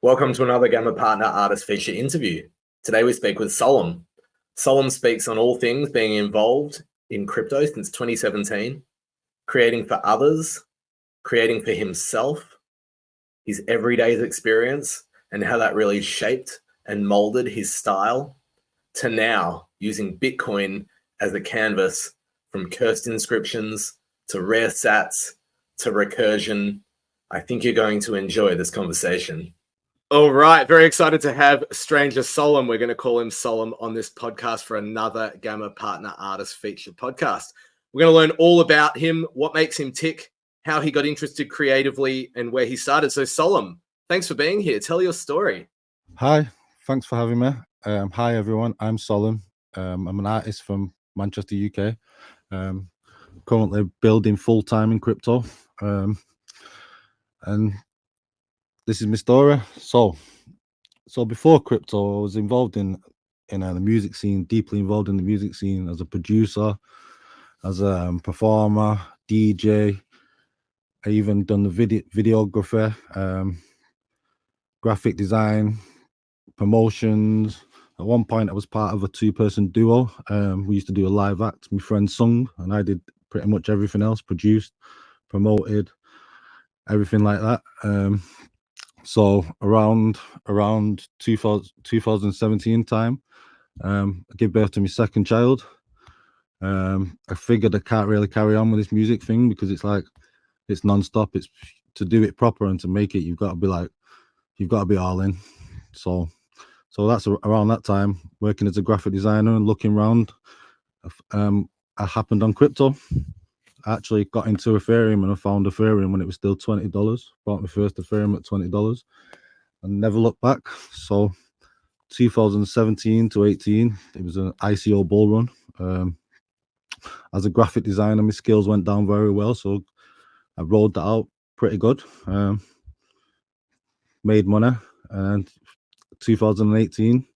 Welcome to another Gamma Partner Artist Feature interview. Today we speak with Solemn. Solemn speaks on all things being involved in crypto since 2017, creating for others, creating for himself, his everyday experience, and how that really shaped and molded his style, to now using Bitcoin as a canvas, from cursed inscriptions to rare sats to recursion. I think you're going to enjoy this conversation. All right, very excited to have stranger Solemn. We're going to call him Solemn on this podcast for another Gamma Partner Artist Feature podcast. We're going to learn all about him, what makes him tick, how he got interested creatively, and where he started. So Solemn, thanks for being here. Tell your story. Hi, thanks for having me. Hi everyone, I'm Solemn. I'm an artist from Manchester, UK. Currently building full-time in crypto. And this is my story. So before crypto, I was involved in the music scene, deeply involved in the music scene as a producer, as a performer, DJ. I even done the videography, graphic design, promotions. At one point, I was part of a two-person duo. We used to do a live act. My friend sung, and I did pretty much everything else: produced, promoted, everything like that. So around 2017 time, I gave birth to my second child. I figured I can't really carry on with this music thing because it's non-stop. It's to do it proper and to make it, you've got to be all in. So that's around that time, working as a graphic designer and looking around. I happened on crypto. I actually got into Ethereum, and I found Ethereum when it was still $20. Bought my first Ethereum at $20 and never looked back. So 2017 to 18, it was an ICO bull run. As a graphic designer, my skills went down very well, so I rolled that out pretty good. Made money, and 2018,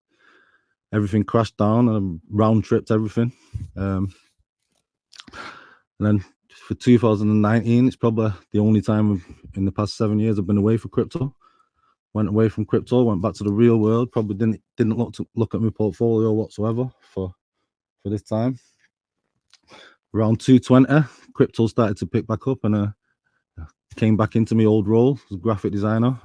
everything crashed down and round tripped everything. And then for 2019, it's probably the only time in the past 7 years I've been away for crypto. Went away from crypto, went back to the real world. Probably didn't look at my portfolio whatsoever for this time. Around 220, crypto started to pick back up, and came back into my old role as a graphic designer.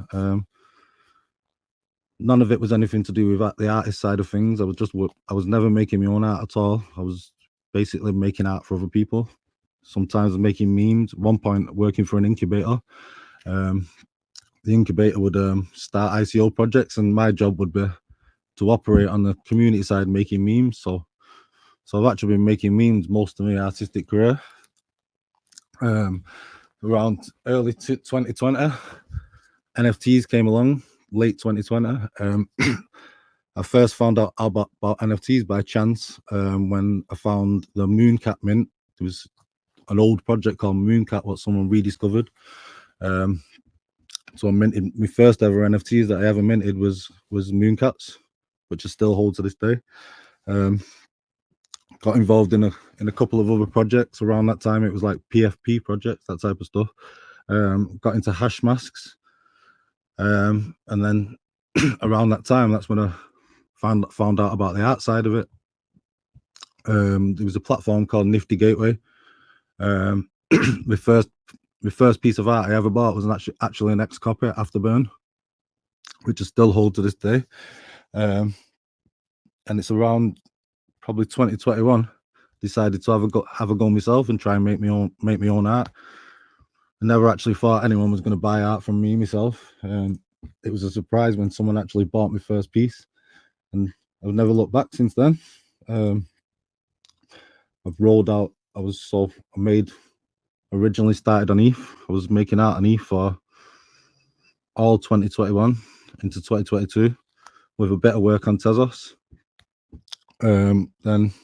None of it was anything to do with the artist side of things. I was never making my own art at all. I was basically making art for other people. Sometimes making memes. At one point, working for an incubator. The incubator would start ICO projects, and my job would be to operate on the community side, making memes. So I've actually been making memes most of my artistic career. Around early 2020, NFTs came along. Late 2020. I first found out about NFTs by chance when I found the Mooncat mint. It was an old project called Mooncat, what someone rediscovered. So I minted my first ever NFTs that I ever minted was Mooncats, which I still hold to this day. Got involved in a couple of other projects around that time. It was like PFP projects, that type of stuff. Got into hash masks. And then around that time, that's when I found out about the art side of it. There was a platform called Nifty Gateway. My first piece of art I ever bought was actually an X-copy Afterburn, which I still hold to this day. And it's around probably 2021, decided to have a go myself and try and make my own art. I never actually thought anyone was going to buy art from me myself. It was a surprise when someone actually bought my first piece, and I've never looked back since then. I've rolled out. Originally started on ETH. I was making art on ETH for all 2021 into 2022 with a bit of work on Tezos. Then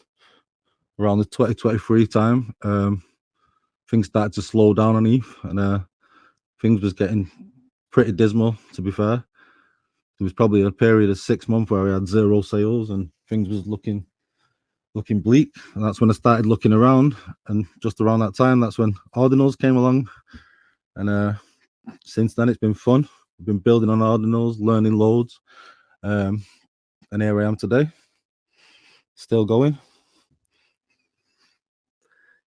around the 2023 time, things started to slow down on ETH, and things was getting pretty dismal, to be fair. There was probably a period of 6 months where I had zero sales and things was looking bleak. And that's when I started looking around. And just around that time, that's when Ordinals came along. And since then, it's been fun. I've been building on ordinals, learning loads, and here I am today, still going.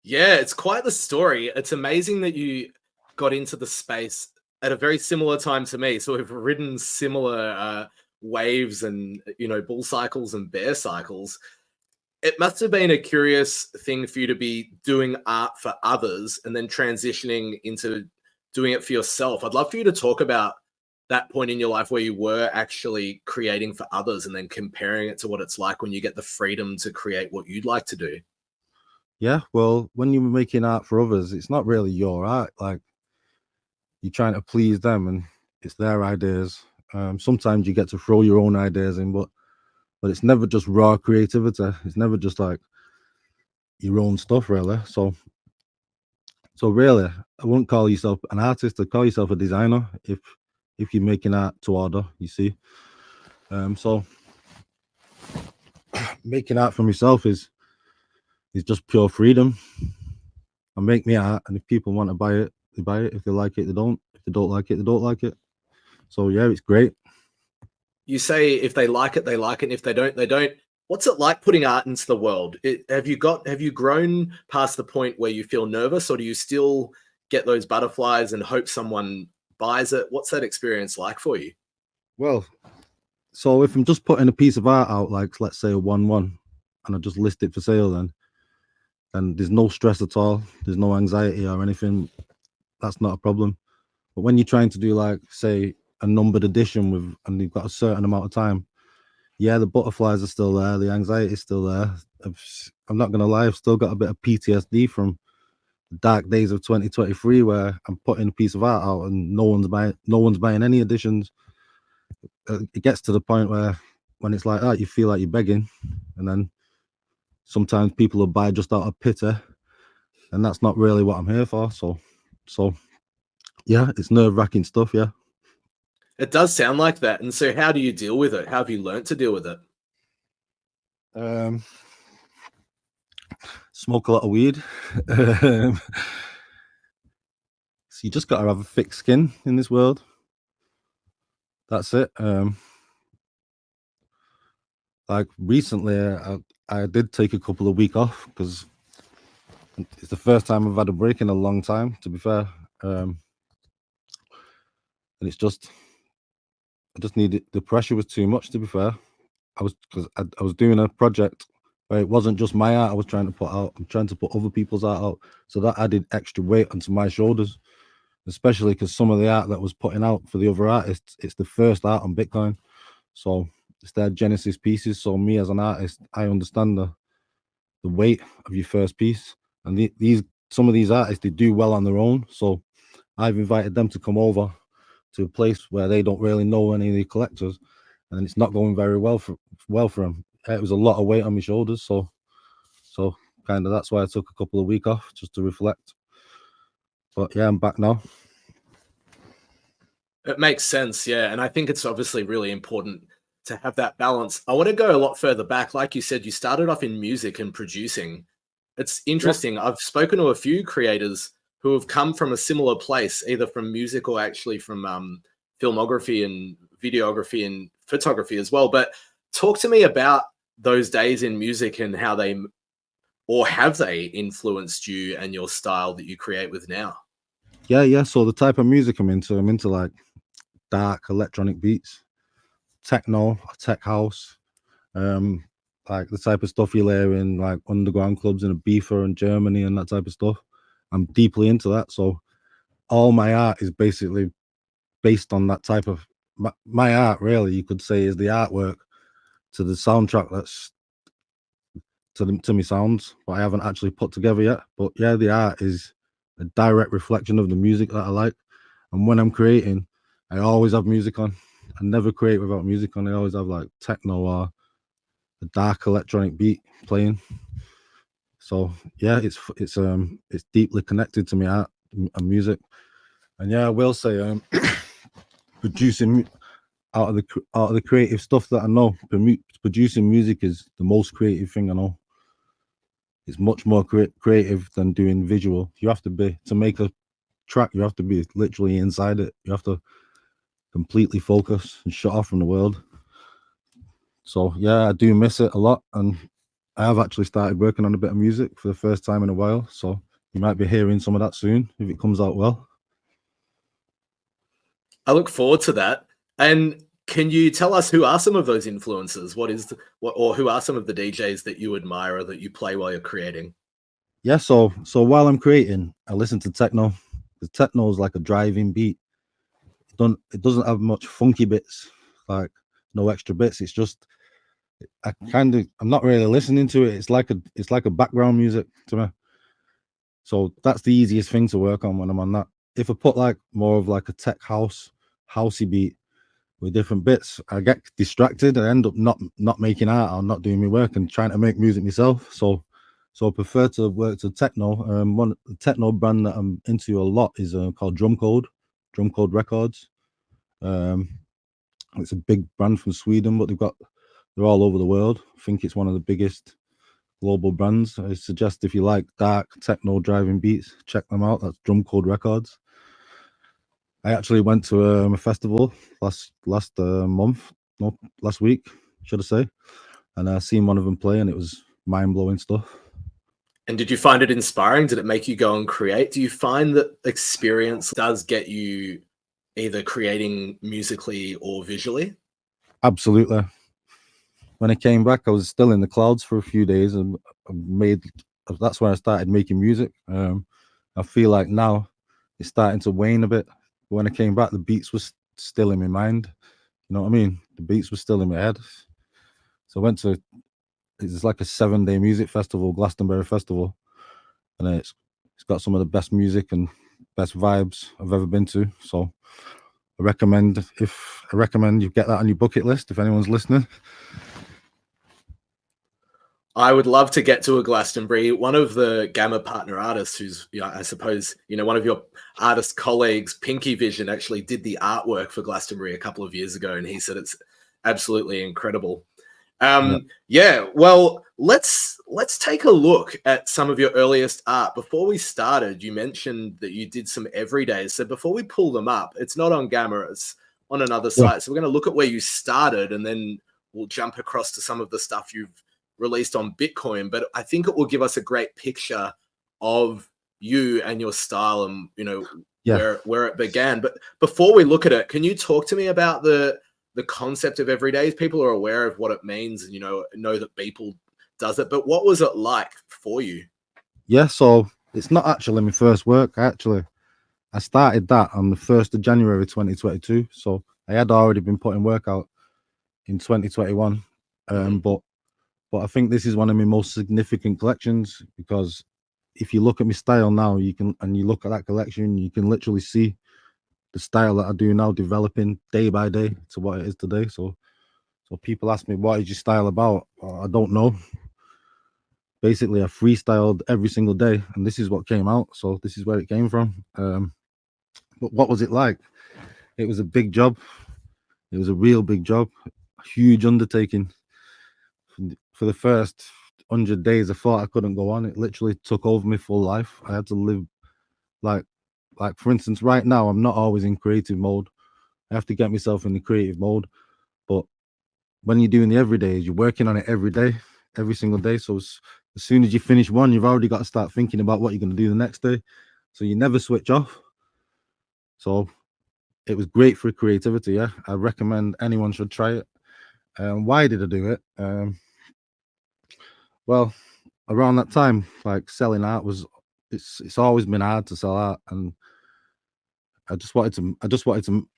Yeah, it's quite the story. It's amazing that you got into the space at a very similar time to me. So we've ridden similar waves and bull cycles and bear cycles. It must have been a curious thing for you to be doing art for others and then transitioning into doing it for yourself. I'd love for you to talk about that point in your life where you were actually creating for others and then comparing it to what it's like when you get the freedom to create what you'd like to do. Yeah, well, when you're making art for others, it's not really your art. Like, you're trying to please them, and it's their ideas. Sometimes you get to throw your own ideas in, but it's never just raw creativity. It's never just like your own stuff, really. So really, I wouldn't call yourself an artist. I'd call yourself a designer if you're making art to order. You see, so making art for myself is just pure freedom. I make me art, and if people want to buy it, they buy it. If they like it, they don't. If they don't like it, they don't like it. So yeah, it's great. You say if they like it, they like it. And if they don't, they don't. What's it like putting art into the world? Have you grown past the point where you feel nervous, or do you still get those butterflies and hope someone buys it? What's that experience like for you? Well, so if I'm just putting a piece of art out, like let's say a 1-1, and I just list it for sale, then there's no stress at all. There's no anxiety or anything. That's not a problem. But when you're trying to do, like, say, a numbered edition and you've got a certain amount of time, yeah, the butterflies are still there. The anxiety is still there. I'm not gonna lie, I've still got a bit of PTSD from the dark days of 2023 where I'm putting a piece of art out and no one's buying any editions. It gets to the point where when it's like that, you feel like you're begging, and then sometimes people will buy just out of pity, and that's not really what I'm here for. So yeah, it's nerve-wracking stuff. Yeah. It does sound like that. And so how do you deal with it? How have you learned to deal with it? Smoke a lot of weed. So you just got to have a thick skin in this world. That's it. Like recently, I did take a couple of weeks off because it's the first time I've had a break in a long time, to be fair. And it's just, I just needed, the pressure was too much, to be fair. Because I was doing a project where it wasn't just my art I was trying to put out. I'm trying to put other people's art out. So that added extra weight onto my shoulders, especially because some of the art that was putting out for the other artists, it's the first art on Bitcoin. So it's their Genesis pieces. So me as an artist, I understand the weight of your first piece. And some of these artists, they do well on their own. So I've invited them to come over to a place where they don't really know any of the collectors, and it's not going very well for them. It was a lot of weight on my shoulders, so kind of that's why I took a couple of weeks off just to reflect. But yeah, I'm back now. It makes sense, yeah. And I think it's obviously really important to have that balance. I want to go a lot further back. Like you said, you started off in music and producing. It's interesting. I've spoken to a few creators who have come from a similar place, either from music or actually from filmography and videography and photography as well. But talk to me about those days in music and how have they influenced you and your style that you create with now? Yeah. So the type of music I'm into like dark electronic beats, techno, tech house, like the type of stuff you layer in like underground clubs in Ibiza and Germany and that type of stuff. I'm deeply into that. So all my art is basically based on that type of my art. Really, you could say is the artwork to the soundtrack that's to me sounds, but I haven't actually put together yet. But yeah, the art is a direct reflection of the music that I like. And when I'm creating, I always have music on. I never create without music on. I always have like techno or a dark electronic beat playing. So yeah, it's deeply connected to me art and music. And yeah, I will say producing out of the creative stuff that I know, producing music is the most creative thing I know. It's much more creative than doing visual. You have to be, to make a track, you have to be literally inside it. You have to completely focus and shut off from the world. So yeah, I do miss it a lot, and I have actually started working on a bit of music for the first time in a while. So you might be hearing some of that soon if it comes out well. I look forward to that. And can you tell us who are some of those influences? Or who are some of the DJs that you admire or that you play while you're creating? Yeah, so while I'm creating, I listen to techno. The techno is like a driving beat. It doesn't have much funky bits, like no extra bits. It's just I'm not really listening to it. It's like a background music to me. So that's the easiest thing to work on when I'm on that. If I put like more of like a tech housey beat with different bits, I get distracted. I end up not making art or not doing my work and trying to make music myself. So I prefer to work to techno. One techno brand that I'm into a lot is called Drum Code Records. It's a big brand from Sweden, but they're all over the world. I think it's one of the biggest global brands. I suggest if you like dark techno driving beats, check them out. That's Drum Code Records. I actually went to a festival last week, should I say, and I seen one of them play, and it was mind-blowing stuff. And did you find it inspiring? Did it make you go and create? Do you find that experience does get you either creating musically or visually? Absolutely. When I came back, I was still in the clouds for a few days, and that's when I started making music. I feel like now it's starting to wane a bit. But when I came back, the beats was still in my mind. You know what I mean? The beats were still in my head. So I went to, it's like a 7-day music festival, Glastonbury Festival, and it's got some of the best music and best vibes I've ever been to. So I recommend you get that on your bucket list if anyone's listening. I would love to get to a Glastonbury. One of the Gamma partner artists, who's, I suppose, one of your artist colleagues, Pinky Vision, actually did the artwork for Glastonbury a couple of years ago, and he said it's absolutely incredible. Yeah. Well, let's take a look at some of your earliest art. Before we started, you mentioned that you did some everydays. So before we pull them up, it's not on Gamma, it's on another site. So we're going to look at where you started, and then we'll jump across to some of the stuff you've released on Bitcoin. But I think it will give us a great picture of you and your style and, where it began. But before we look at it, can you talk to me about the concept of everydays? People are aware of what it means and, know that Beeple does it. But what was it like for you? Yeah, so it's not actually my first work. I started that on the 1st of January 2022. So I had already been putting work out in 2021. But I think this is one of my most significant collections, because if you look at my style now, you look at that collection, you can literally see the style that I do now developing day by day to what it is today. So people ask me, what is your style about? I don't know. Basically, I freestyled every single day, and this is what came out. So this is where it came from. But what was it like? It was a big job. It was a real big job, a huge undertaking. For the first 100 days, I thought I couldn't go on. It literally took over my full life. I had to live like for instance, right now I'm not always in creative mode. I have to get myself in the creative mode. But when you're doing the everydays, you're working on it every day, every single day. So as soon as you finish one, you've already got to start thinking about what you're going to do the next day. So you never switch off. So it was great for creativity. Yeah, I recommend anyone should try it. Why did I do it? Well, around that time, like selling art it's always been hard to sell art, and I just wanted to.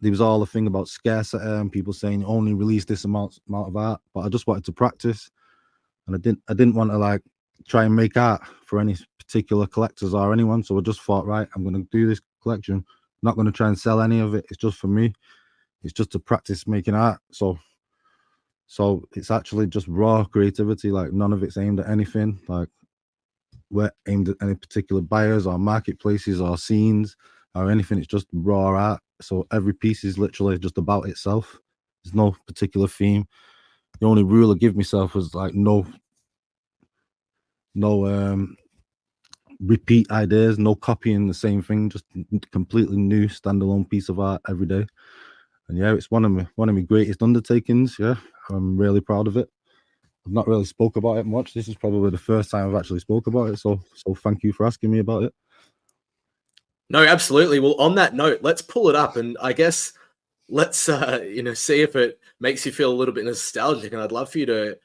There was all the thing about scarcity and people saying only release this amount of art, but I just wanted to practice, and I didn't want to like try and make art for any particular collectors or anyone. So I just thought, right, I'm going to do this collection. I'm not going to try and sell any of it. It's just for me. It's just to practice making art. So it's actually just raw creativity. Like none of it's aimed at anything. Like we're aimed at any particular buyers or marketplaces or scenes or anything. It's just raw art. So every piece is literally just about itself. There's no particular theme. The only rule I give myself was like no repeat ideas, no copying the same thing, just completely new standalone piece of art every day. And yeah, it's one of my greatest undertakings. Yeah, I'm really proud of it. I've not really spoke about it much. This is probably the first time I've actually spoke about it. So thank you for asking me about it. No, absolutely. Well, on that note, let's pull it up, and I guess let's see if it makes you feel a little bit nostalgic. And I'd love for you to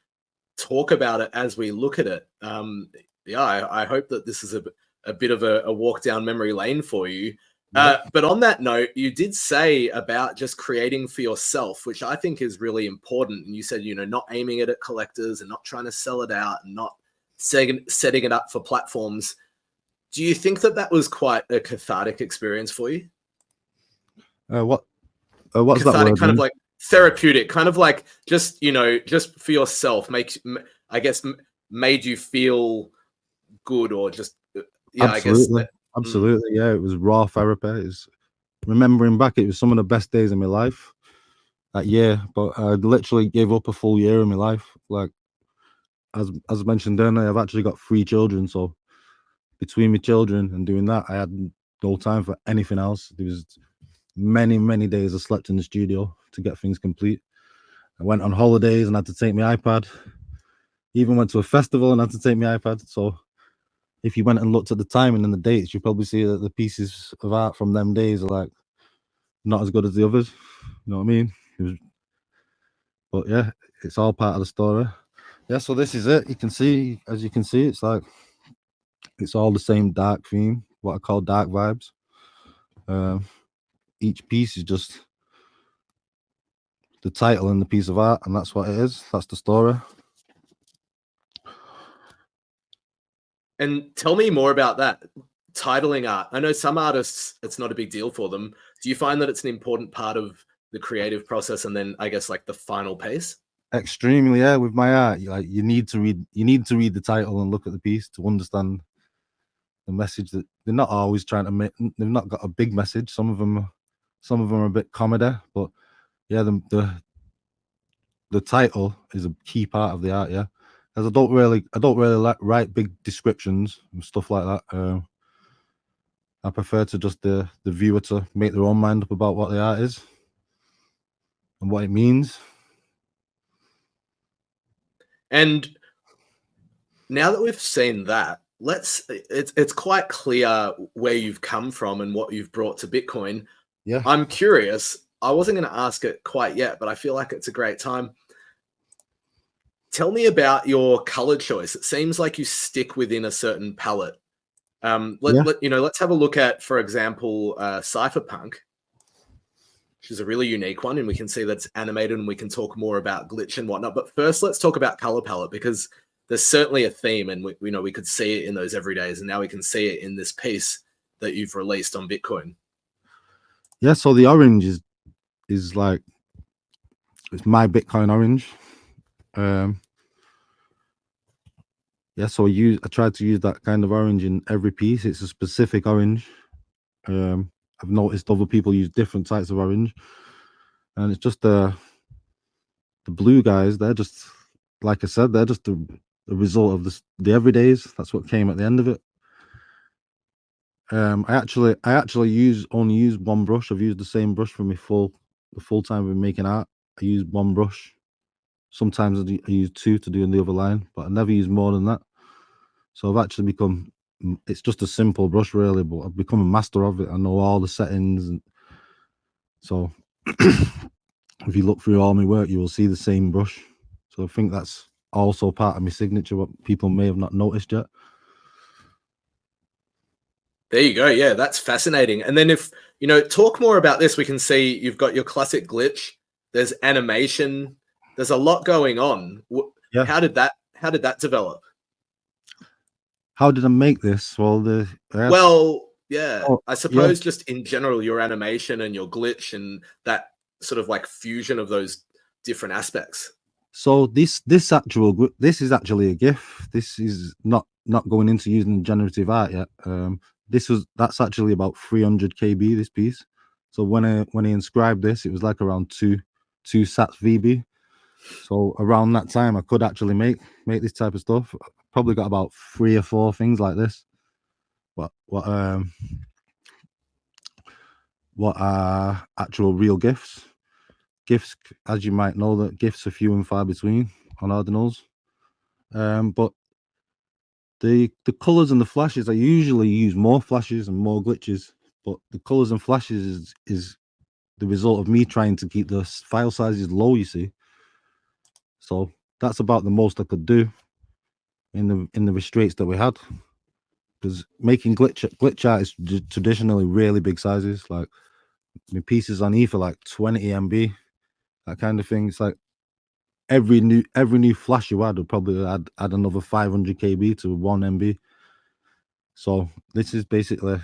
talk about it as we look at it. I hope that this is a bit of a walk down memory lane for you. But on that note, you did say about just creating for yourself, which I think is really important. And you said, not aiming it at collectors and not trying to sell it out and not setting it up for platforms. Do you think that was quite a cathartic experience for you? What's cathartic, that word? Kind of like therapeutic, kind of like just for yourself, made you feel good, or just absolutely. Absolutely, yeah. It was raw therapy. It's remembering back, it was some of the best days of my life that year. But I literally gave up a full year of my life. Like as mentioned earlier, I've actually got 3 children, so between my children and doing that, I had no time for anything else. There was many days I slept in the studio to get things complete. I went on holidays and had to take my iPad. Even went to a festival and had to take my iPad. So if you went and looked at the timing and the dates, you'd probably see that the pieces of art from them days are like not as good as the others. You know what I mean? But yeah, it's all part of the story. Yeah, so this is it. You can see, as you can see, it's like it's all the same dark theme, what I call dark vibes. Each piece is just the title and the piece of art, and that's what it is. That's the story. And tell me more about that titling art. I know some artists, it's not a big deal for them. Do you find that it's an important part of the creative process, and then I guess like the final piece? Extremely, yeah. With my art, you need to read the title and look at the piece to understand the message. That they're not always trying to make. They've not got a big message. Some of them are a bit comedy, but yeah, the title is a key part of the art. Yeah, because I don't really like write big descriptions and stuff like that. I prefer to just the viewer to make their own mind up about what the art is and what it means. And now that we've seen that, it's quite clear where you've come from and what you've brought to Bitcoin. Yeah. I'm curious. I wasn't going to ask it quite yet, but I feel like it's a great time. Tell me about your color choice. It seems like you stick within a certain palette. Let's have a look at, for example, Cypherpunk, which is a really unique one, and we can see that's animated, and we can talk more about glitch and whatnot. But first, let's talk about color palette, because there's certainly a theme, and we could see it in those everydays, and now we can see it in this piece that you've released on Bitcoin. Yeah, so the orange is like, it's my Bitcoin orange. Yeah, so I tried to use that kind of orange in every piece. It's a specific orange. I've noticed other people use different types of orange, and it's just the blue guys. They're just, like I said, they're just the result of the everydays. That's what came at the end of it. I actually only use one brush. I've used the same brush for the full time I've been making art. I use one brush. Sometimes I use 2 to do in the other line, but I never use more than that. So I've actually become, it's just a simple brush really, but I've become a master of it. I know all the settings, and so if you look through all my work, you will see the same brush. So I think that's also part of my signature, what people may have not noticed yet. There you go. Yeah, that's fascinating. And then if, talk more about this, we can see you've got your classic glitch, there's animation, there's a lot going on. Yeah. How did that develop? How did I make this? Well, I suppose just in general, your animation and your glitch and that sort of like fusion of those different aspects. So this is actually a GIF. This is not going into using generative art yet. That's actually about 300 KB, this piece. So when I inscribed this, it was like around 2 sats VB. So around that time, I could actually make this type of stuff. Probably got about 3 or 4 things like this. What are actual real GIFs? GIFs, as you might know, that GIFs are few and far between on Ordinals. But the colors and the flashes, I usually use more flashes and more glitches, but the colors and flashes is the result of me trying to keep the file sizes low, you see. So that's about the most I could do in the restraints that we had, because making glitch art is traditionally really big sizes. Like my pieces on ETH are like 20 MB, that kind of thing. It's like every new flash you add would probably add another 500 KB to 1 MB. So this is basically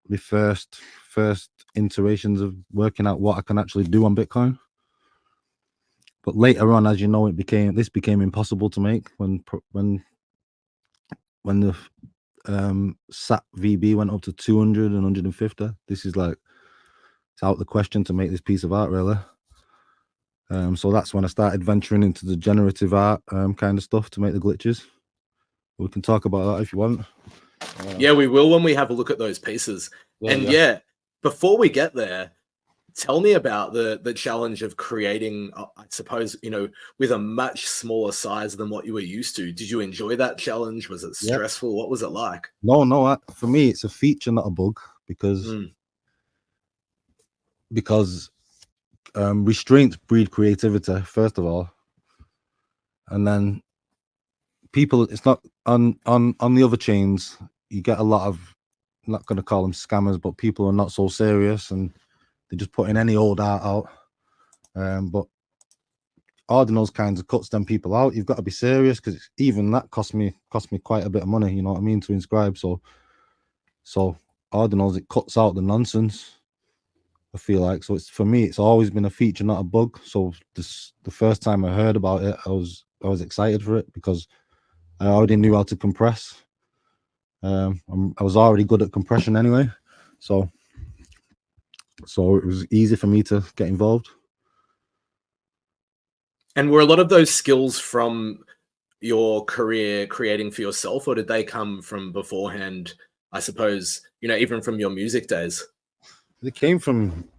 the first iterations of working out what I can actually do on Bitcoin. But later on, as you know, this became impossible to make when the SAT VB went up to 200 and 150. This is like, it's out the question to make this piece of art, really. So that's when I started venturing into the generative art kind of stuff to make the glitches. We can talk about that if you want. Yeah, we will when we have a look at those pieces. Yeah, before we get there, tell me about the challenge of creating, I suppose, with a much smaller size than what you were used to. Did you enjoy that challenge? Was it stressful? What was it like? No, for me, it's a feature, not a bug, because restraints breed creativity, first of all, and then people, it's not on the other chains, you get a lot of, I'm not going to call them scammers, but people are not so serious and they just put in any old art out. But Ordinals kinds of cuts them people out. You've got to be serious, because even that cost me quite a bit of money, you know what I mean, to inscribe. So Ordinals, it cuts out the nonsense, I feel like. So it's, for me, it's always been a feature, not a bug. So the first time I heard about it, I was excited for it, because I already knew how to compress. I was already good at compression anyway, so it was easy for me to get involved. And were a lot of those skills from your career creating for yourself, or did they come from beforehand? I suppose, even from your music days. It came from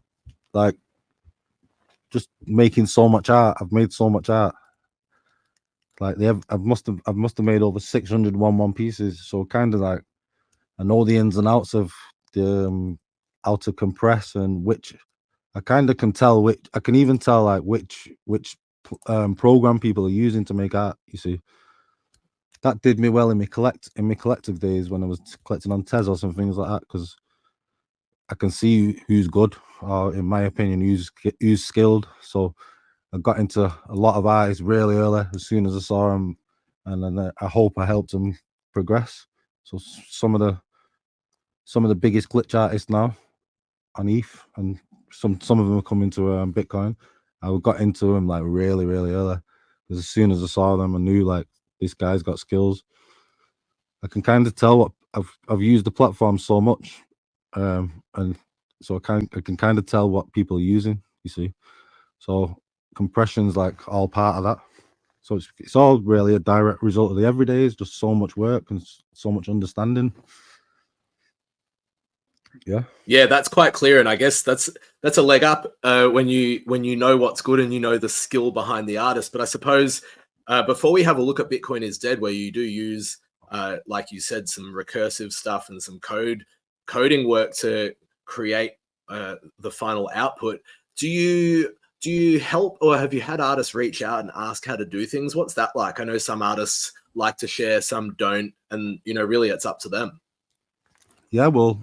like just making so much art. I've made so much art. Like I must have made over 600 1-1 pieces. So kind of like I know the ins and outs of the how to compress, and which I kind of can tell which, I can even tell like which program people are using to make art. You see, that did me well in my collective days when I was collecting on Tezos and things like that, because I can see who's good, or in my opinion, who's skilled. So I got into a lot of artists really early as soon as I saw them, and then I hope I helped them progress. So some of the biggest glitch artists now on ETH, and some of them are coming to Bitcoin. I got into them like really early, because as soon as I saw them, I knew like this guy's got skills. I can kind of tell what I've used the platform so much, and so I can kind of tell what people are using. You see, so compression's like all part of that. So it's all really a direct result of the everyday. It's just so much work and so much understanding. Yeah, that's quite clear, and I guess that's a leg up when you know what's good and you know the skill behind the artist. But I suppose before we have a look at Bitcoin is Dead, where you do use like you said, some recursive stuff and some coding work to create the final output, do you help, or have you had artists reach out and ask how to do things? What's that like? I know some artists like to share, some don't, and really it's up to them. Yeah, well,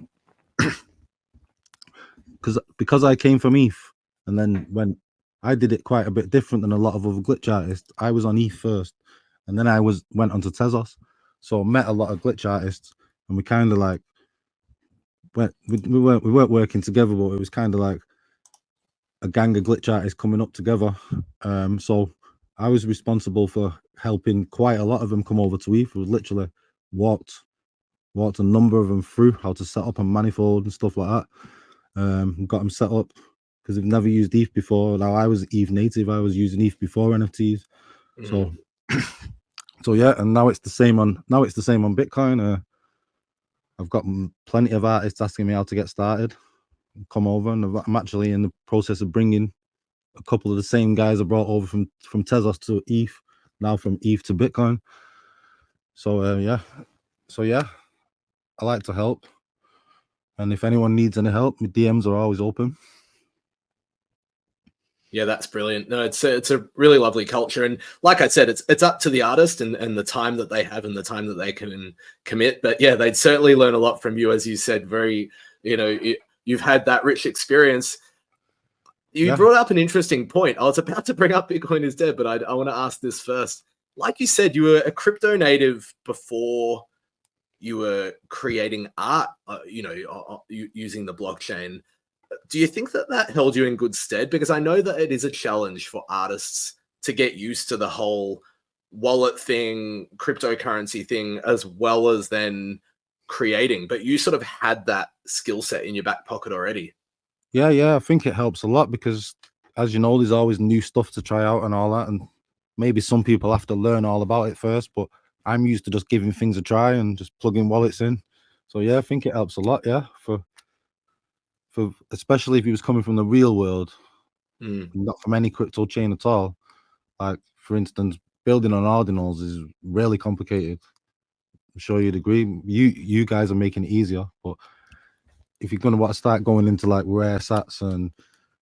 because I came from ETH, and then when I did it quite a bit different than a lot of other glitch artists. I was on ETH first, and then I went onto Tezos. So I met a lot of glitch artists, and we kind of like we weren't working together, but it was kind of like a gang of glitch artists coming up together. So I was responsible for helping quite a lot of them come over to ETH. We literally walked a number of them through how to set up a manifold and stuff like that. Got them set up because they've never used ETH before. Now I was ETH native. I was using ETH before NFTs. So so yeah, and now it's the same on Bitcoin. I've got plenty of artists asking me how to get started, come over, and I'm actually in the process of bringing a couple of the same guys I brought over from Tezos to ETH, now from ETH to Bitcoin. So yeah, I like to help, and if anyone needs any help, my DMs are always open. Yeah, that's brilliant. No, it's a really lovely culture, and like I said, it's up to the artist and the time that they have and the time that they can commit. But yeah, they'd certainly learn a lot from you, as you said. Very, you've had that rich experience. You brought up an interesting point. I was about to bring up Bitcoin is dead, but I want to ask this first. Like you said, you were a crypto native before you were creating art, using the blockchain. Do you think that held you in good stead? Because I know that it is a challenge for artists to get used to the whole wallet thing, cryptocurrency thing, as well as then creating. But you sort of had that skill set in your back pocket already. Yeah, I think it helps a lot because, as you know, there's always new stuff to try out and all that, and maybe some people have to learn all about it first, but I'm used to just giving things a try and just plugging wallets in. So yeah, I think it helps a lot, yeah, for especially if he was coming from the real world, not from any crypto chain at all. Like, for instance, building on ordinals is really complicated. I'm sure you'd agree. You guys are making it easier, but if you're going to want to start going into like rare sats and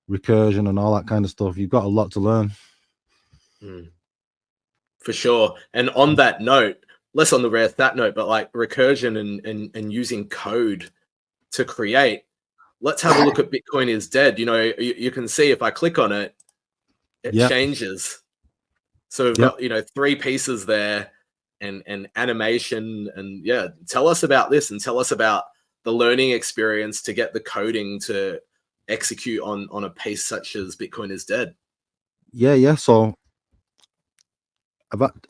recursion and all that kind of stuff, you've got a lot to learn. For sure. And on that note, less on the rare sat note, but like recursion and using code to create, let's have a look at Bitcoin is dead. You can see if I click on it, it changes. So we've got, 3 pieces there and animation. And yeah, tell us about this and tell us about the learning experience to get the coding to execute on a piece such as Bitcoin is dead. Yeah. So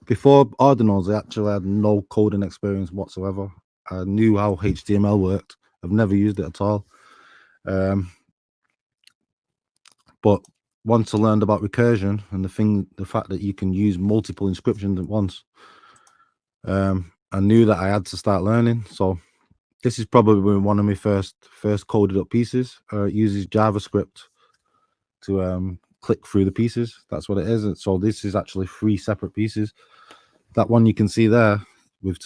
before ordinals, I actually had no coding experience whatsoever. I knew how HTML worked. I've never used it at all. But once I learned about recursion and the fact that you can use multiple inscriptions at once, I knew that I had to start learning. So this is probably one of my first coded up pieces. It uses JavaScript to click through the pieces. That's what it is. And so this is actually 3 separate pieces. That one you can see there with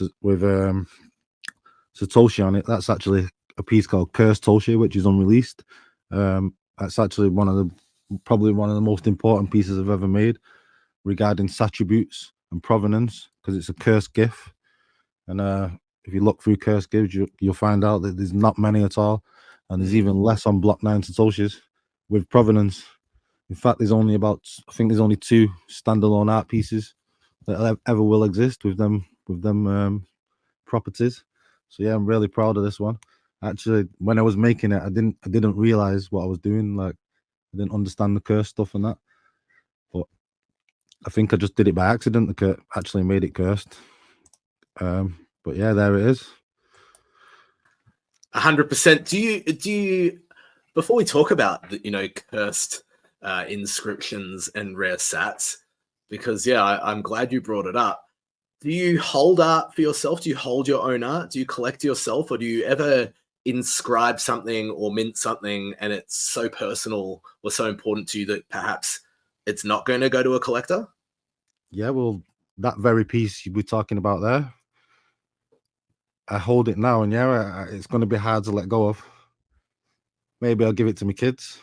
Satoshi on it, that's actually a piece called Curse Toshi, which is unreleased. That's actually probably one of the most important pieces I've ever made regarding attributes and provenance, because it's a cursed GIF. And if you look through cursed GIFs, you'll find out that there's not many at all, and there's even less on Block 9 Satoshis with provenance. In fact, I think there's only 2 standalone art pieces that ever will exist with them properties. So yeah, I'm really proud of this one. Actually, when I was making it, I didn't realize what I was doing. Like, I didn't understand the curse stuff and that. But I think I just did it by accident. The actually made it cursed. But yeah, there it is. 100%. Do you before we talk about the cursed inscriptions and rare sats, because yeah, I'm glad you brought it up. Do you hold art for yourself? Do you hold your own art? Do you collect yourself, or do you ever inscribe something or mint something and it's so personal or so important to you that perhaps it's not going to go to a collector? Yeah, well, that very piece you were talking about there, I hold it now, and yeah, it's going to be hard to let go of. Maybe I'll give it to my kids.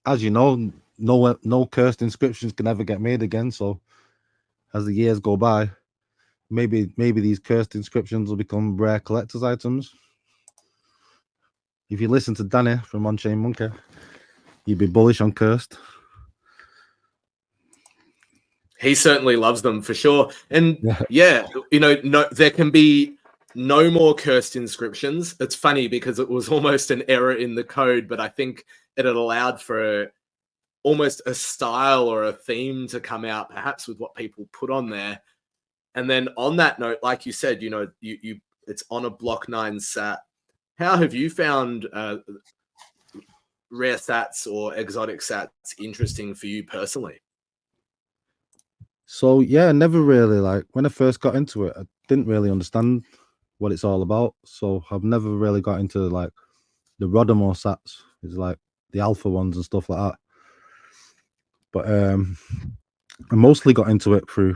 As you know, no cursed inscriptions can ever get made again. So as the years go by, maybe these cursed inscriptions will become rare collector's items. If you listen to Danny from On-Chain Monkey, you'd be bullish on cursed. He certainly loves them for sure. And yeah, no, there can be no more cursed inscriptions. It's funny because it was almost an error in the code, but I think it had allowed for almost a style or a theme to come out, perhaps with what people put on there. And then on that note, like you said, it's on a Block 9 sat. How have you found rare sats or exotic sats interesting for you personally? So yeah, never really, like, when I first got into it, I didn't really understand what it's all about. So I've never really got into like the Rodomore sats, it's like the alpha ones and stuff like that. But I mostly got into it through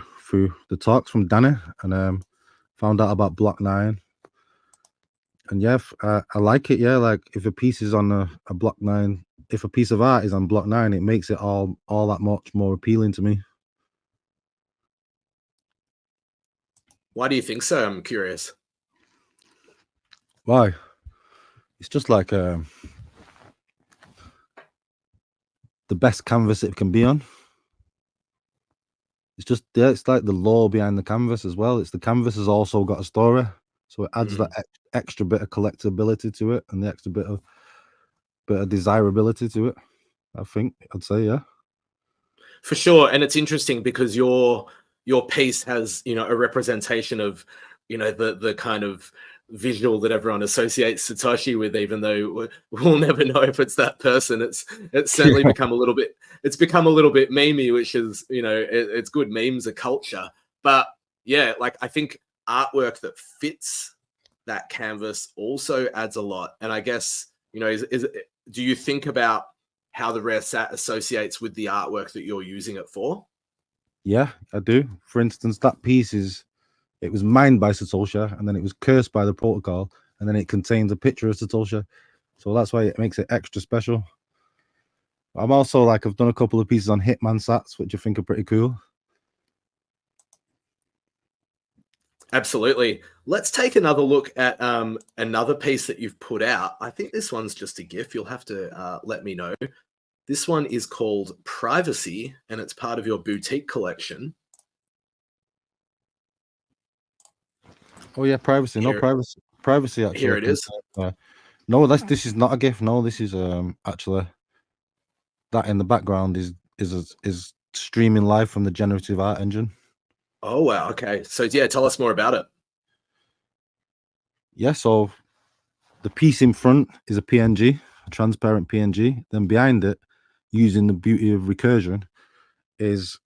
the talks from Danny, and found out about Block 9. And yeah, I like it. Yeah, like if a piece is on a Block 9, if a piece of art is on Block 9, it makes it all that much more appealing to me. Why do you think so? I'm curious. Why? It's just like the best canvas it can be on. It's just, yeah, it's like the lore behind the canvas as well. It's the canvas has also got a story, so it adds that extra bit of collectability to it, and the extra bit of desirability to it. I think I'd say, yeah. For sure. And it's interesting because your piece has, a representation of, the kind of visual that everyone associates Satoshi with, even though we'll never know if it's that person. It's certainly become a little bit memey, which is, it's good. Memes are culture. But yeah, like I think artwork that fits that canvas also adds a lot. And I guess, do you think about how the rare sat associates with the artwork that you're using it for? Yeah, I do. For instance, that piece it was mined by Satoshi, and then it was cursed by the protocol, and then it contains a picture of Satoshi. So that's why it makes it extra special. I'm also like, I've done a couple of pieces on Hitman sats, which I think are pretty cool. Absolutely. Let's take another look at another piece that you've put out. I think this one's just a GIF. You'll have to let me know. This one is called Privacy, and it's part of your boutique collection. Oh yeah, privacy. No, privacy. Actually, here it is. No, this is not a GIF. No, this is actually that in the background is streaming live from the generative art engine. Oh wow. Okay. So yeah, tell us more about it. Yeah. So the piece in front is a PNG, a transparent PNG. Then behind it, using the beauty of recursion, is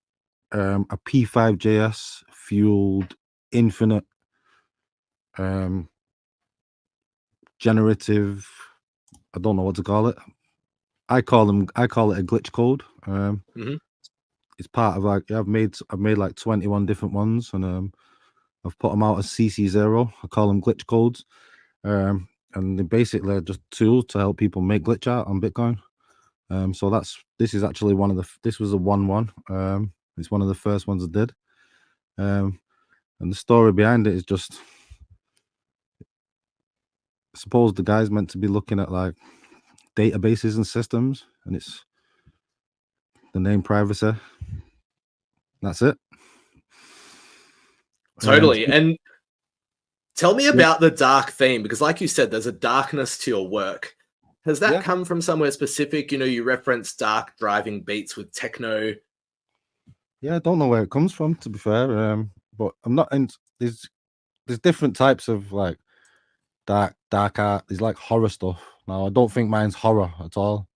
a P5JS fueled infinite generative. I don't know what to call it. I call it a glitch code. It's part of like, yeah, I've made like 21 different ones, and I've put them out as CC0. I call them glitch codes, and they basically are just tools to help people make glitch art on Bitcoin. So this is actually this was a 1-1. It's one of the first ones I did, and the story behind it is just, I suppose the guy's meant to be looking at like databases and systems, and it's the name Privacy. That's it. Totally. And tell me about the dark theme, because like you said, there's a darkness to your work. Has that come from somewhere specific? You reference dark driving beats with techno. Yeah, I don't know where it comes from, to be fair. But I'm not in. There's different types of like dark art. There's like horror stuff. Now I don't think mine's horror at all.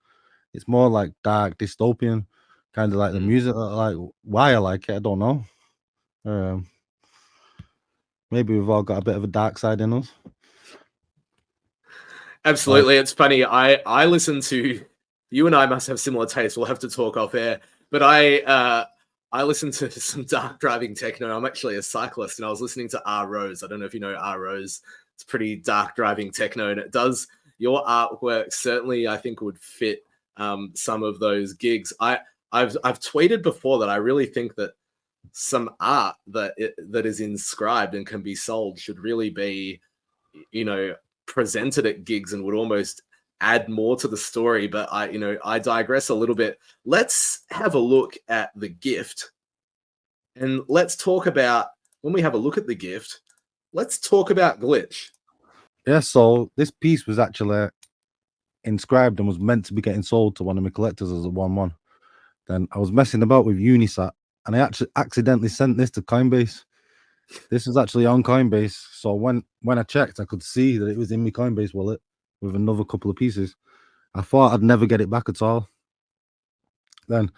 It's more like dark dystopian, kind of like the music. Like why I like it, I don't know. Maybe we've all got a bit of a dark side in us. Absolutely. It's funny. I listen to, you and I must have similar tastes. We'll have to talk off air. But I listen to some dark driving techno. I'm actually a cyclist, and I was listening to R Rose. I don't know if you know R Rose. It's pretty dark driving techno, and it does, your artwork certainly, I think, would fit some of those gigs. I've tweeted before that I really think that some art that is inscribed and can be sold should really be, presented at gigs and would almost add more to the story. But I digress a little bit. Let's have a look at the gift, and let's talk about, when we have a look at the gift, let's talk about glitch. Yeah, so this piece was actually inscribed and was meant to be getting sold to one of my collectors as a 1-1. Then I was messing about with Unisat, and I actually accidentally sent this to Coinbase. This is actually on Coinbase. So when I checked, I could see that it was in my Coinbase wallet with another couple of pieces. I thought I'd never get it back at all. Then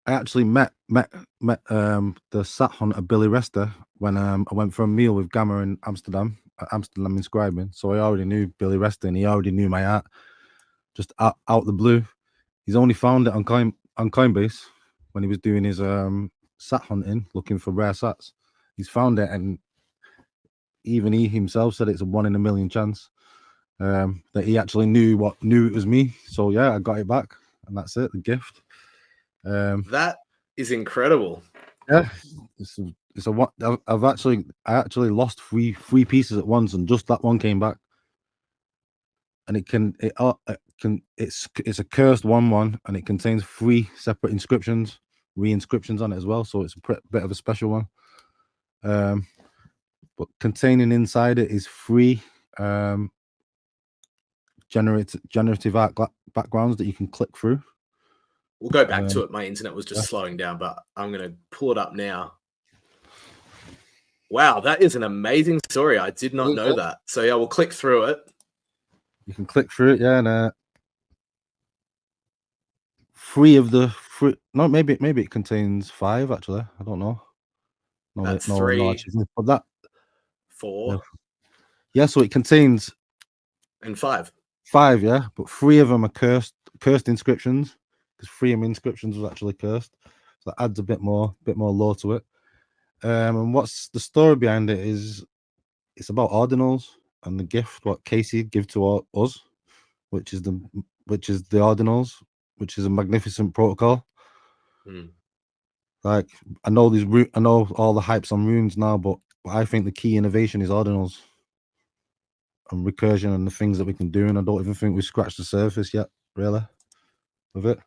I actually met the sat hunter Billy Rester when I went for a meal with Gamma in Amsterdam inscribing. So I already knew Billy Rester, and he already knew my art. Just out the blue, he's only found it on on Coinbase when he was doing his sat hunting, looking for rare sats. He's found it, and even he himself said it's a 1 in a million chance that he actually knew it was me. So yeah, I got it back, and that's it, the gift. That is incredible. Yeah, it's a what I actually lost three pieces at once, and just that one came back. And it's a cursed 1-1, and it contains 3 separate inscriptions, re-inscriptions on it as well. So it's a bit of a special one. But containing inside it is 3 generative art backgrounds that you can click through. We'll go back to it. My internet was just slowing down, but I'm going to pull it up now. Wow, that is an amazing story. I did not know that. So yeah, we'll click through it. You can click through it, yeah, and 3 of the 3. No, maybe it contains 5 actually. I don't know. No, that's no, 3. no, but that 4. Yeah, so it contains and 5. 5, yeah, but 3 of them are cursed inscriptions, because 3 of them inscriptions was actually cursed. So that adds a bit more lore to it. And what's the story behind it is it's about ordinals and the gift what Casey give to us, which is the ordinals, which is a magnificent protocol. Like I know all the hypes on runes now, but I think the key innovation is ordinals and recursion and the things that we can do, and I don't even think we've scratched the surface yet, really, with it.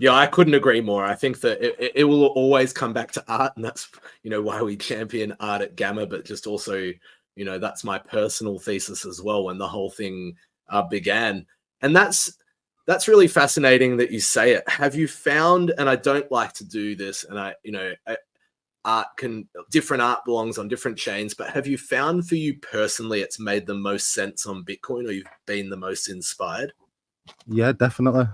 Yeah, I couldn't agree more. I think that it will always come back to art, and that's why we champion art at Gamma, but just also that's my personal thesis as well when the whole thing began. And that's really fascinating that you say it. Have you found, and I don't like to do this, and different art belongs on different chains, but have you found for you personally it's made the most sense on Bitcoin, or you've been the most inspired? Yeah, definitely.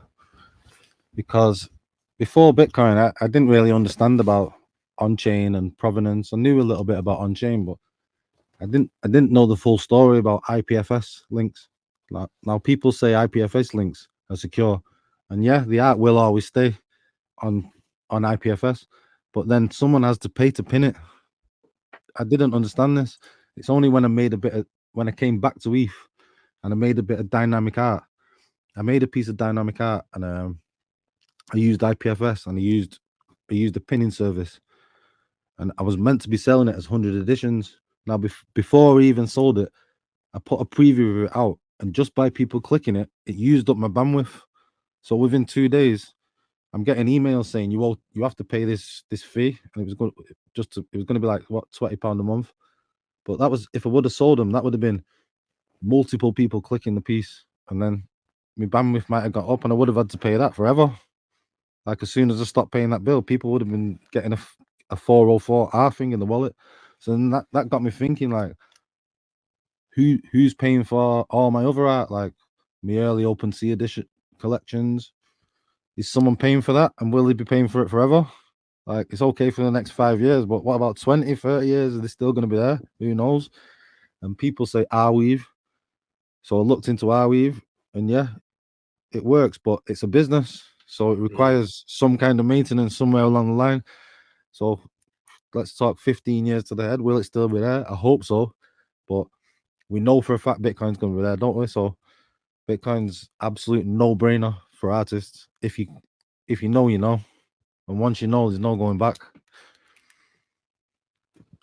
Because before Bitcoin, I didn't really understand about on-chain and provenance. I knew a little bit about on-chain, but I didn't know the full story about IPFS links. Now people say IPFS links are secure, and yeah, the art will always stay on IPFS, but then someone has to pay to pin it. I didn't understand this. It's only when I came back to ETH and I made a bit of dynamic art. I made a piece of dynamic art, and I used IPFS, and I used a pinning service, and I was meant to be selling it as 100 editions. Now, before I even sold it, I put a preview of it out, and just by people clicking it, it used up my bandwidth. So within 2 days, I'm getting emails saying you have to pay this fee, and it was going to be like what, £20 a month. But that was, if I would have sold them, that would have been multiple people clicking the piece, and then my bandwidth might have got up, and I would have had to pay that forever. Like as soon as I stopped paying that bill, people would have been getting a 404R thing in the wallet. So then that got me thinking, like, who's paying for all my other art, like my early OpenSea edition collections? Is someone paying for that, and will they be paying for it forever? Like, it's okay for the next 5 years, but what about 20, 30 years? Are they still going to be there? Who knows? And people say Arweave. So I looked into Arweave, and yeah, it works, but it's a business. So it requires some kind of maintenance somewhere along the line. So let's talk 15 years to the head. Will it still be there? I hope so. But we know for a fact Bitcoin's going to be there, don't we? So Bitcoin's absolute no-brainer for artists. If you know, you know. And once you know, there's no going back.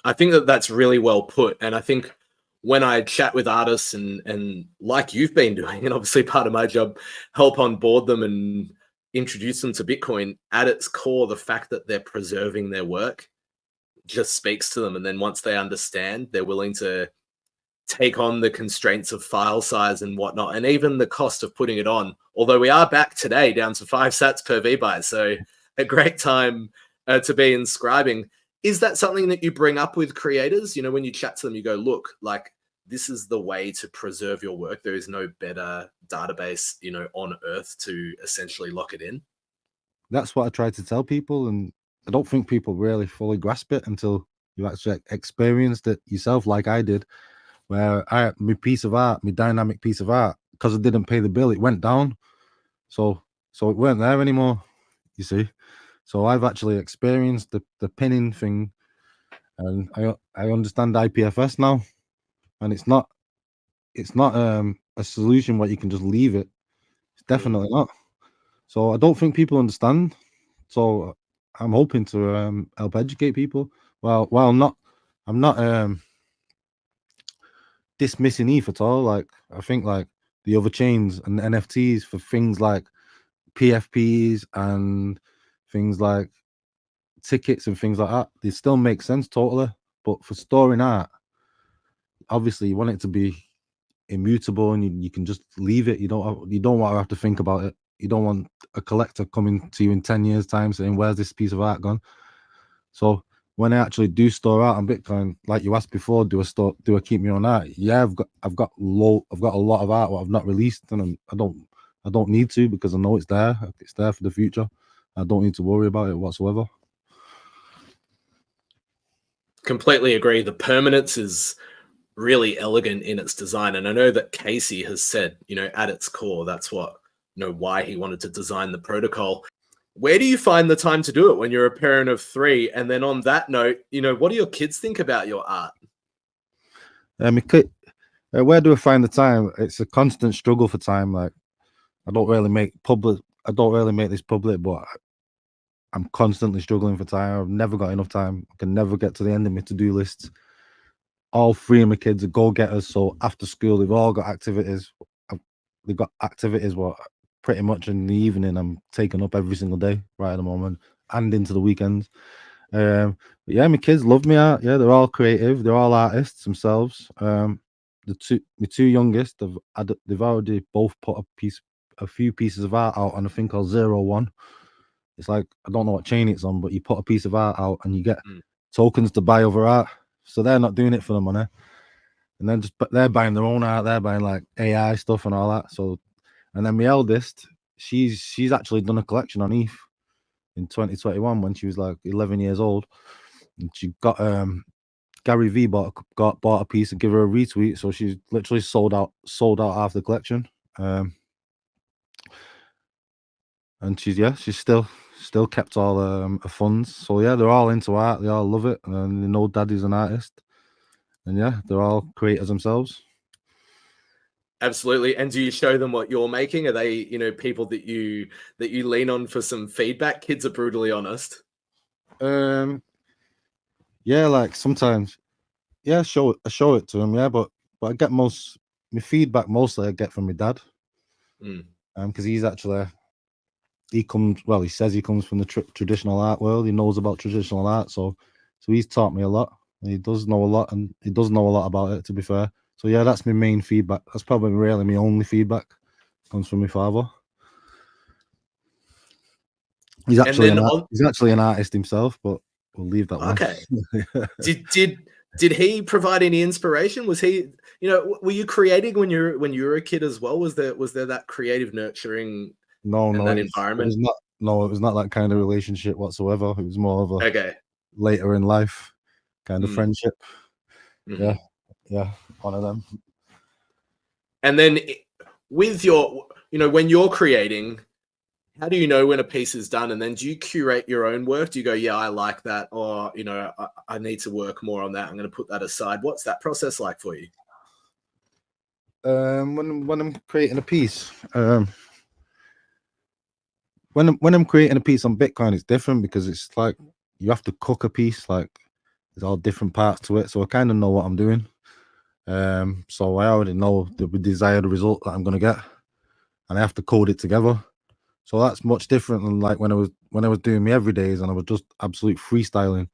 I think that's really well put. And I think when I chat with artists and like you've been doing, and obviously part of my job, help on board them and introduce them to Bitcoin, at its core, the fact that they're preserving their work just speaks to them. And then once they understand, they're willing to take on the constraints of file size and whatnot, and even the cost of putting it on. Although we are back today down to 5 sats per VByte. So a great time to be inscribing. Is that something that you bring up with creators? When you chat to them, you go, look, like, this is the way to preserve your work. There is no better database, on earth to essentially lock it in. That's what I try to tell people, and I don't think people really fully grasp it until you actually experienced it yourself, like I did, where my dynamic piece of art, because I didn't pay the bill, it went down. So so it weren't there anymore, you see. So I've actually experienced the pinning thing, and I understand IPFS now, and it's not a solution where you can just leave it. It's definitely not. So I don't think people understand. So I'm hoping to help educate people. Well, I'm not dismissing ETH at all. Like, I think like the other chains and NFTs for things like PFPs and things like tickets and things like that, they still make sense totally. But for storing art, obviously you want it to be immutable, and you can just leave it. You don't want to have to think about it. You don't want a collector coming to you in 10 years time saying, where's this piece of art gone? So when I actually do store art on Bitcoin, like you asked before, do I keep my own art? Yeah, I've got a lot of art what I've not released, and I don't need to, because I know it's there for the future. I don't need to worry about it whatsoever. Completely agree. The permanence is really elegant in its design, and I know that Casey has said, at its core, that's what, why he wanted to design the protocol. Where do you find the time to do it when you're a parent of 3? And then on that note, what do your kids think about your art? Where do I find the time? It's a constant struggle for time. Like, I don't really make this public, but I'm constantly struggling for time. I've never got enough time. I can never get to the end of my to-do list. All 3 of my kids are go-getters, so after school they've all got activities. They've got activities what pretty much in the evening I'm taking up every single day right at the moment, and into the weekends. But yeah, my kids love me art. Yeah, they're all creative. They're all artists themselves. My 2 youngest, they've already both put a few pieces of art out on a thing called 01. It's like, I don't know what chain it's on, but you put a piece of art out and you get tokens to buy other art. So they're not doing it for the money, and then they're buying their own art. They're buying like AI stuff and all that. So, and then my eldest, she's actually done a collection on ETH in 2021 when she was like 11 years old, and she got Gary V bought a piece and give her a retweet, so she's literally sold out half the collection. And she's still kept all her funds. So yeah, they're all into art. They all love it, and they know Daddy's an artist. And yeah, they're all creators themselves. Absolutely. And do you show them what you're making? Are they, people that you lean on for some feedback? Kids are brutally honest. Yeah, like sometimes, yeah, I show it to them, yeah, but I get my feedback mostly I get from my dad. Because he's actually, he says he comes from the traditional art world. He knows about traditional art, so he's taught me a lot. He does know a lot, and he does know a lot about it, to be fair. So yeah, that's my main feedback. That's probably really my only feedback. Comes from my father. He's actually an artist himself, but we'll leave that one. Okay. Did he provide any inspiration? Was he, were you creating when you were a kid as well? Was there that creative nurturing? No, that environment? It was not that kind of relationship whatsoever. It was more of a later in life kind of friendship. Yeah, one of them. And then with your, when you're creating, how do you know when a piece is done? And then do you curate your own work? Do you go, yeah, I like that, or I need to work more on that, I'm going to put that aside? What's that process like for you? When I'm creating a piece, when I'm creating a piece on Bitcoin, it's different, because it's like you have to cook a piece. Like, there's all different parts to it, so I kind of know what I'm doing. So I already know the desired result that I'm gonna get, and I have to code it together. So that's much different than like when I was doing my everydays and I was just absolute freestyling.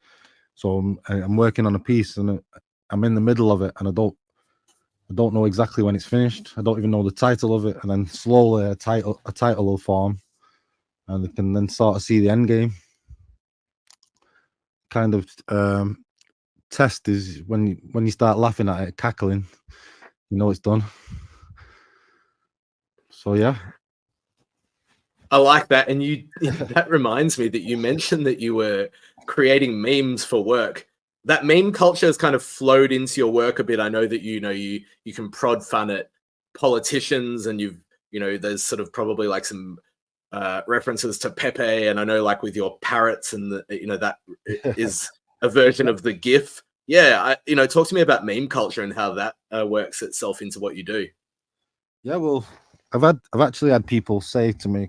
So I'm working on a piece and I'm in the middle of it, and I don't know exactly when it's finished. I don't even know the title of it, and then slowly a title will form, and I can then sort of see the end game. Kind of test is when you start laughing at it, cackling, it's done. So yeah. I like that. And that reminds me that you mentioned that you were creating memes for work. That meme culture has kind of flowed into your work a bit. I know that you can prod fun at politicians, and there's sort of probably like some references to Pepe, and I know like with your parrots and that is a version of the GIF. Yeah, talk to me about meme culture and how that works itself into what you do. Yeah, well, I've actually had people say to me,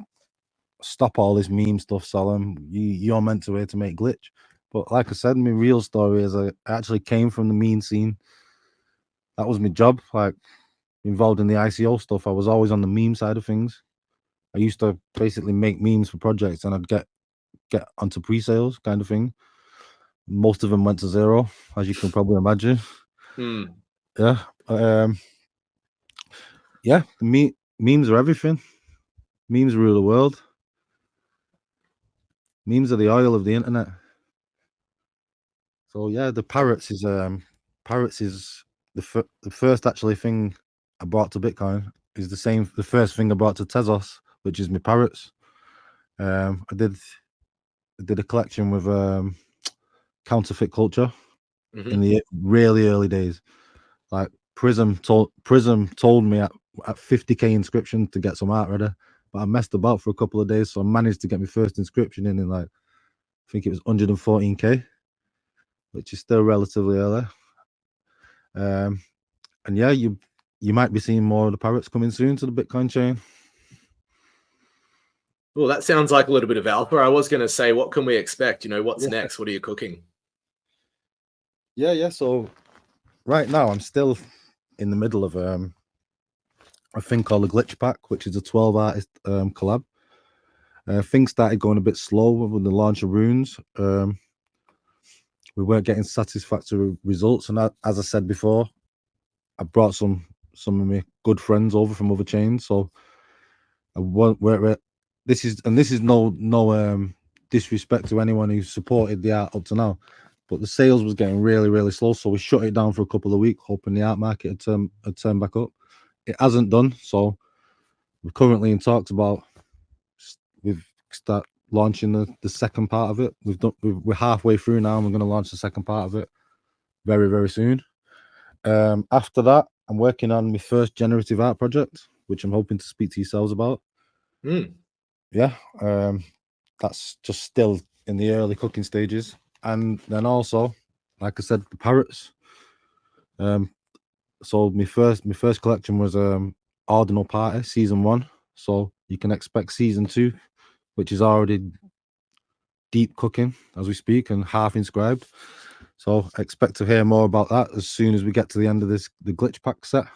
"Stop all this meme stuff, Solemn. You're meant to make glitch." But like I said, my real story is I actually came from the meme scene. That was my job, like involved in the ICO stuff. I was always on the meme side of things. I used to basically make memes for projects, and I'd get onto pre-sales kind of thing. Most of them went to zero, as you can probably imagine. Yeah. Yeah, memes are everything. Memes rule the world. Memes are the oil of the internet. So yeah, the parrots is the first actually thing I brought to Bitcoin is the first thing I brought to Tezos, which is my parrots. I did a collection with counterfeit culture in the really early days. Like Prism told me at 50k inscription to get some art ready, but I messed about for a couple of days, so I managed to get my first inscription in like I think it was 114k, which is still relatively early. And yeah, you might be seeing more of the parrots coming soon to the Bitcoin chain. Well, that sounds like a little bit of alpha. I was going to say, what can we expect? What's next? What are you cooking? Yeah. So right now I'm still in the middle of a thing called a glitch pack, which is a 12 artist collab. Things started going a bit slow with the launch of runes. We weren't getting satisfactory results, and as I said before, I brought some of my good friends over from other chains. So this is no disrespect to anyone who supported the art up to now, but the sales was getting really slow, so we shut it down for a couple of weeks, hoping the art market had turned back up. It hasn't done, so we're currently in talks about we've start launching the second part of it. We're halfway through now, and we're going to launch the second part of it very soon. After that, I'm working on my first generative art project, which I'm hoping to speak to yourselves about. Yeah, that's just still in the early cooking stages. And then also, like I said, the parrots. So my first collection was Ordinal Party Season 1. So you can expect Season 2, which is already deep cooking as we speak and half inscribed. So I expect to hear more about that as soon as we get to the end of the glitch pack set.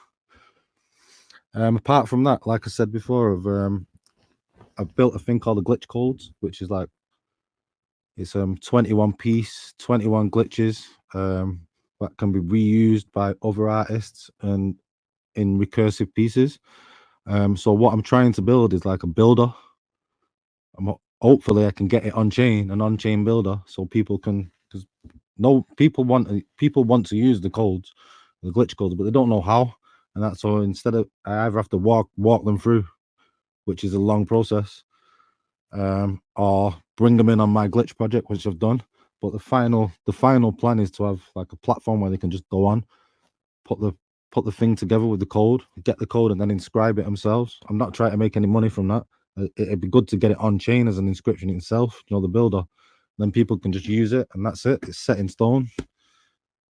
Apart from that, like I said before, I've built a thing called the glitch codes, which is like it's 21 piece, 21 glitches that can be reused by other artists and in recursive pieces. So what I'm trying to build is like a builder. Hopefully I can get it on chain, an on-chain builder, so people can, because people want to use the codes, the glitch codes, but they don't know how. And that's so instead of I either have to walk them through, which is a long process, or bring them in on my glitch project, which I've done. But the final plan is to have like a platform where they can just go on, put the thing together with the code, get the code, and then inscribe it themselves. I'm not trying to make any money from that. It'd be good to get it on chain as an inscription itself, the builder. Then people can just use it, and that's it. It's set in stone,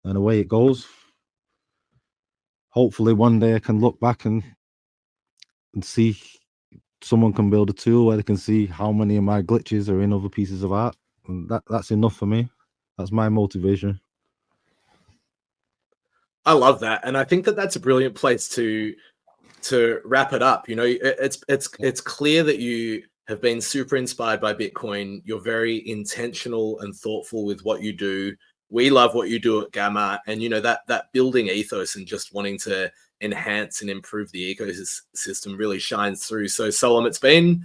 and away it goes. Hopefully, one day I can look back and see someone can build a tool where they can see how many of my glitches are in other pieces of art, and that's enough for me. That's my motivation. I love that, and I think that that's a brilliant place to wrap it up. It's clear that you have been super inspired by Bitcoin. You're very intentional and thoughtful with what you do. We love what you do at Gamma, and that building ethos and just wanting to enhance and improve the ecosystem really shines through. So Solemn, it's been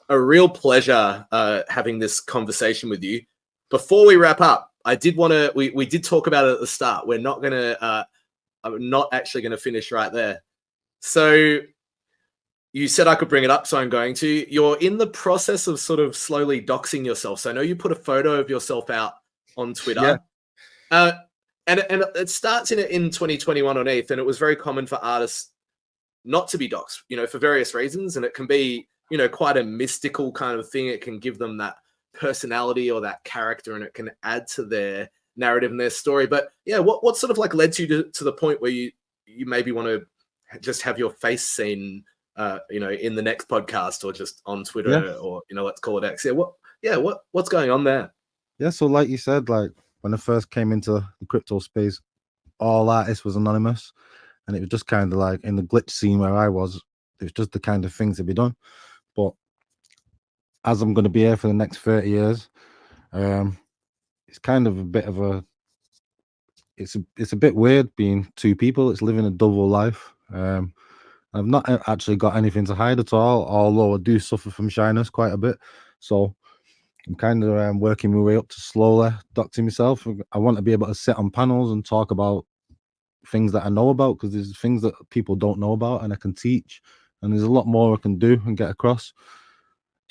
a real pleasure having this conversation with you. Before we wrap up, I did want to, we did talk about it at the start. We're not going to, I'm not actually going to finish right there. So you said I could bring it up, so I'm going to. You're in the process of sort of slowly doxing yourself. So I know you put a photo of yourself out on Twitter. Yeah. And it starts in 2021 on ETH, and it was very common for artists not to be doxed, for various reasons. And it can be quite a mystical kind of thing. It can give them that personality or that character, and it can add to their narrative and their story. But yeah, what sort of like led you to the point where you maybe want to just have your face seen, in the next podcast or just on Twitter or, let's call it X. What's going on there? Yeah, so like you said, like when I first came into the crypto space, all artists was anonymous, and it was just kind of like in the glitch scene where I was, it was just the kind of things to be done. But as I'm going to be here for the next 30 years, it's kind of a bit of a, it's a bit weird being two people. It's living a double life. I've not actually got anything to hide at all, although I do suffer from shyness quite a bit. So I'm kind of working my way up to slowly doctor myself. I want to be able to sit on panels and talk about things that I know about, because there's things that people don't know about and I can teach, and there's a lot more I can do and get across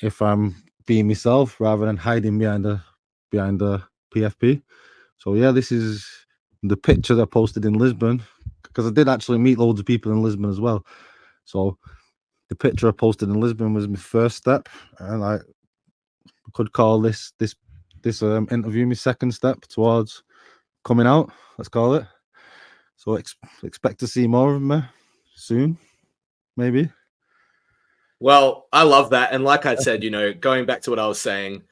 if I'm being myself rather than hiding behind the PFP. So yeah, this is the picture that I posted in Lisbon, because I did actually meet loads of people in Lisbon as well. So the picture I posted in Lisbon was my first step, and I could call this interview my second step towards coming out, let's call it. So expect to see more of me soon, maybe. Well, I love that. And like I said, going back to what I was saying,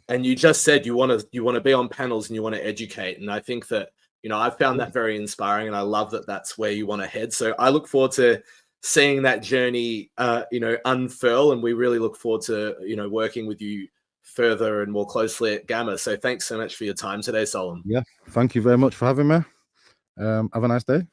and you just said you want to be on panels and you want to educate. And I think that, I found that very inspiring, and I love that that's where you want to head. So I look forward to seeing that journey, unfurl. And we really look forward to, working with you further and more closely at Gamma. So thanks so much for your time today, Solemn. Yeah, thank you very much for having me. Have a nice day.